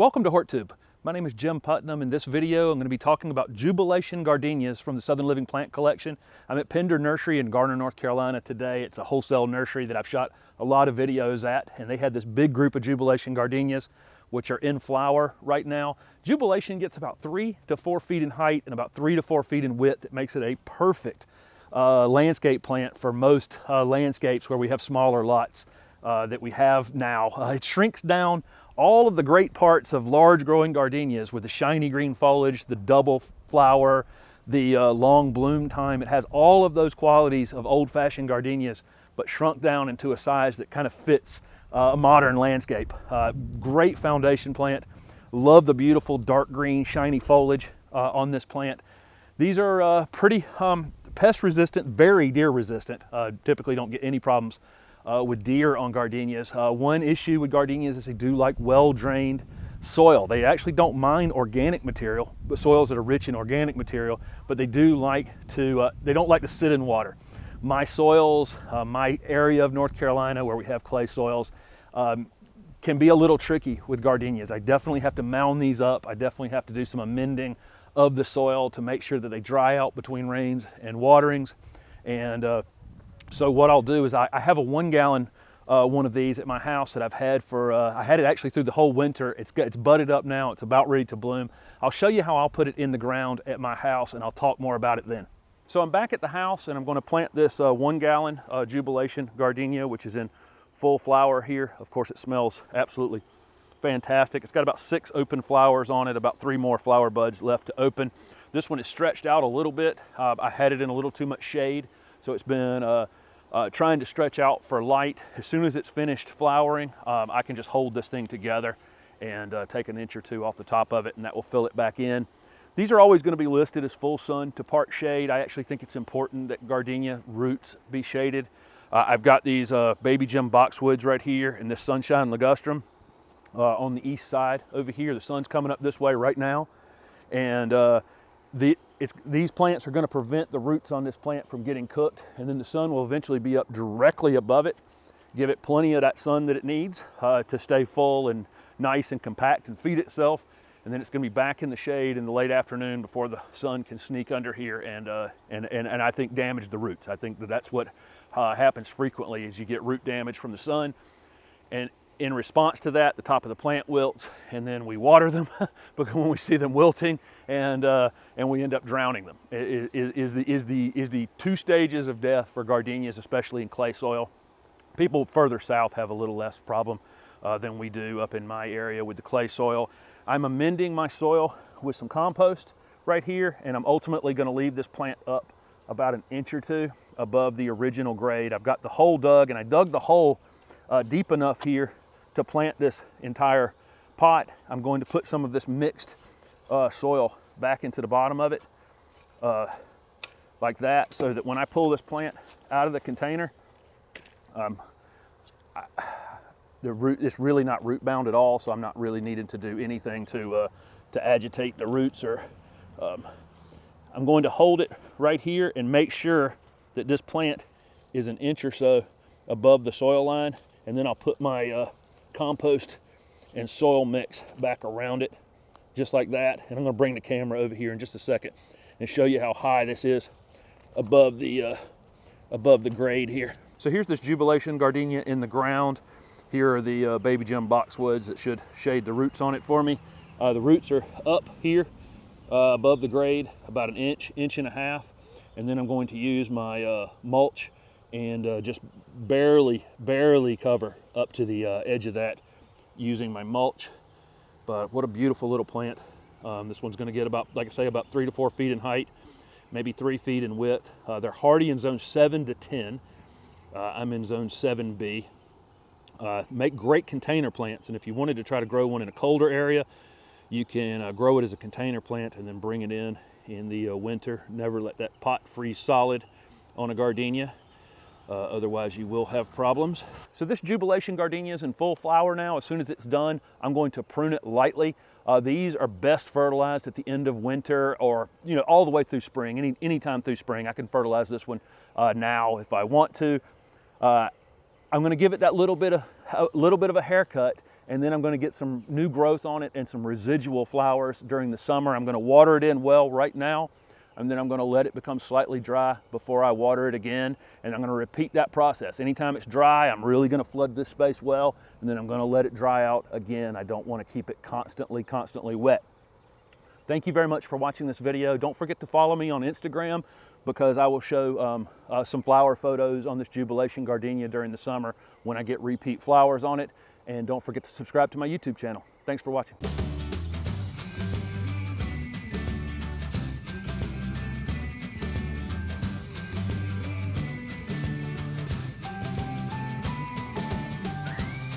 Welcome to HortTube. My name is Jim Putnam. In this video, I'm going to be talking about Jubilation Gardenias from the Southern Living Plant Collection. I'm at Pender Nursery in Garner, North Carolina today. It's a wholesale nursery that I've shot a lot of videos at, and they had this big group of Jubilation Gardenias, which are in flower right now. Jubilation gets about 3 to 4 feet in height and about 3 to 4 feet in width. It makes it a perfect landscape plant for most landscapes where we have smaller lots that we have now. It shrinks down all of the great parts of large growing gardenias with the shiny green foliage, the double flower, the long bloom time. It has all of those qualities of old-fashioned gardenias, but shrunk down into a size that kind of fits a modern landscape. Great foundation plant. Love the beautiful dark green shiny foliage on this plant. These are pretty pest resistant, very deer resistant. Typically don't get any problems with deer on gardenias. One issue with gardenias is they do like well-drained soil. They actually don't mind organic material, but soils that are rich in organic material, but they do like to, they don't like to sit in water. My soils, my area of North Carolina where we have clay soils, can be a little tricky with gardenias. I definitely have to mound these up. I definitely have to do some amending of the soil to make sure that they dry out between rains and waterings. And so what I'll do is I have a 1 gallon one of these at my house that I've had for, I had it actually through the whole winter. It's budded up now. It's about ready to bloom. I'll show you how I'll put it in the ground at my house, and I'll talk more about it then. So I'm back at the house, and I'm going to plant this 1 gallon Jubilation Gardenia, which is in full flower here. Of course, it smells absolutely fantastic. It's got about 6 open flowers on it, about 3 more flower buds left to open. This one is stretched out a little bit. I had it in a little too much shade, so it's been trying to stretch out for light. As soon as it's finished flowering, I can just hold this thing together and take an inch or 2 off the top of it, and that will fill it back in. These are always going to be listed as full sun to part shade. I actually think it's important that gardenia roots be shaded. I've got these baby Jim boxwoods right here and this sunshine ligustrum on the east side over here. The sun's coming up this way right now, and these plants are going to prevent the roots on this plant from getting cooked, and then the sun will eventually be up directly above it, give it plenty of that sun that it needs to stay full and nice and compact and feed itself, and then it's going to be back in the shade in the late afternoon before the sun can sneak under here and I think damage the roots. I think that's what happens frequently, is you get root damage from the sun, and in response to that, the top of the plant wilts, and then we water them because when we see them wilting, and we end up drowning them. Is the 2 stages of death for gardenias, especially in clay soil. People further south have a little less problem than we do up in my area with the clay soil. I'm amending my soil with some compost right here, and I'm ultimately going to leave this plant up about an inch or 2 above the original grade. I've got the hole dug, and I dug the hole deep enough here to plant this entire pot. I'm going to put some of this mixed soil back into the bottom of it like that, so that when I pull this plant out of the container, it's really not root bound at all, so I'm not really needing to do anything to agitate the roots. Or I'm going to hold it right here and make sure that this plant is an inch or so above the soil line, and then I'll put my compost and soil mix back around it just like that. And I'm going to bring the camera over here in just a second and show you how high this is above the grade here. So here's this Jubilation Gardenia in the ground. Here are the baby Jim boxwoods that should shade the roots on it for me. The roots are up here above the grade about an inch, inch and a half, and then I'm going to use my mulch and just barely cover up to the edge of that using my mulch. But what a beautiful little plant. This one's going to get about, like I say, about 3 to 4 feet in height, maybe 3 feet in width. They're hardy in zone 7 to 10. I'm in zone 7B. Make great container plants, and if you wanted to try to grow one in a colder area, you can grow it as a container plant and then bring it in the winter. Never let that pot freeze solid on a gardenia. Otherwise you will have problems. So this Jubilation Gardenia is in full flower now. As soon as it's done, I'm going to prune it lightly. These are best fertilized at the end of winter, or all the way through spring. Any time through spring, I can fertilize this one now if I want to. I'm going to give it that little bit of a haircut and then I'm going to get some new growth on it and some residual flowers during the summer. I'm going to water it in well right now, and then I'm going to let it become slightly dry before I water it again, and I'm going to repeat that process. Anytime it's dry, I'm really going to flood this space well, and then I'm going to let it dry out again. I don't want to keep it constantly wet. Thank you very much for watching this video. Don't forget to follow me on Instagram, because I will show some flower photos on this Jubilation Gardenia during the summer when I get repeat flowers on it. And don't forget to subscribe to my YouTube channel. Thanks for watching.